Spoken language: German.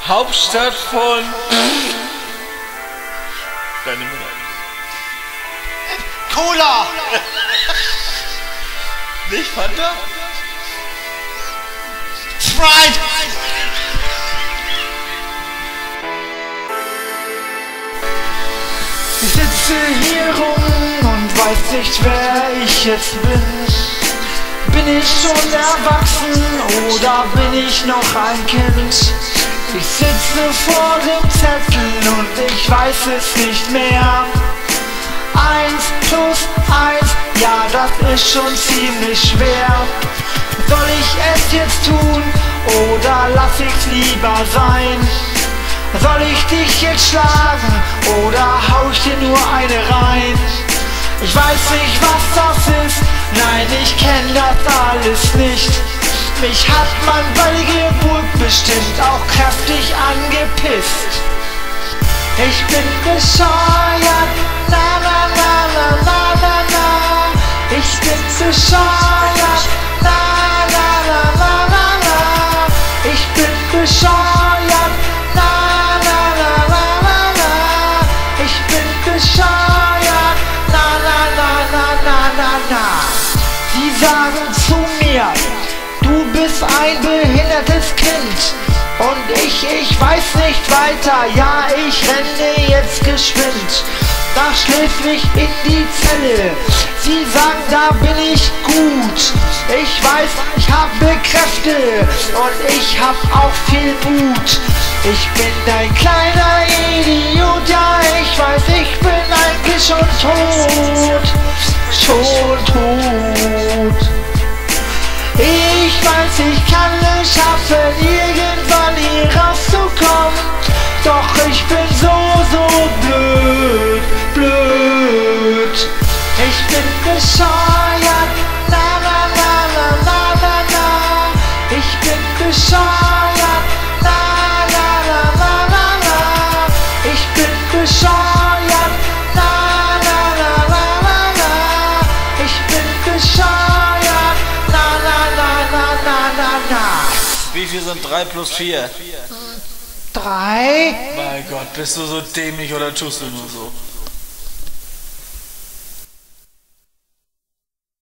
Hauptstadt von... Deine Mutter. Cola! Nicht Fanta? Sprite! Ich sitze hier rum und weiß nicht, wer ich jetzt bin. Bin ich schon erwachsen oder bin ich noch ein Kind? Ich sitze vor dem Zettel und ich weiß es nicht mehr. 1 plus 1, ja, das ist schon ziemlich schwer. Soll ich es jetzt tun oder lass ich's lieber sein? Soll ich dich jetzt schlagen oder hau ich dir nur eine rein? Ich weiß nicht, was das ist, nein, ich kenn das alles nicht. Mich hat man bei der Geburt bestimmt auch kräftig angepisst. Ich bin bescheuert, na na na na na na na. Ich bin bescheuert, na na na na na na. Ich bin bescheuert, na na na na na na. Ich bin bescheuert, na na na na na na na. Sie sagen zu mir, du bist ein behindertes Kind. Und ich weiß nicht weiter, ja, ich renne jetzt geschwind nach schläfrig in die Zelle. Sie sagen, da bin ich gut. Ich weiß, ich habe Kräfte und ich hab auch viel Mut. Ich bin ein kleiner Idiot, ja, ich weiß, ich bin eigentlich schon tot. Schon tot. Ich weiß, ich kann es schaffen, irgendwann hier rauszukommen. Doch ich bin so blöd, blöd. Ich bin bescheuert, na na na na na na na. Ich bin bescheuert, na na na na na na. Ich bin bescheuert, na na na na na na. Ich bin bescheuert, na na na na na na na. Wie viel sind 3 plus 4? 3? Mein Gott, bist du so dämlich oder tust du nur so?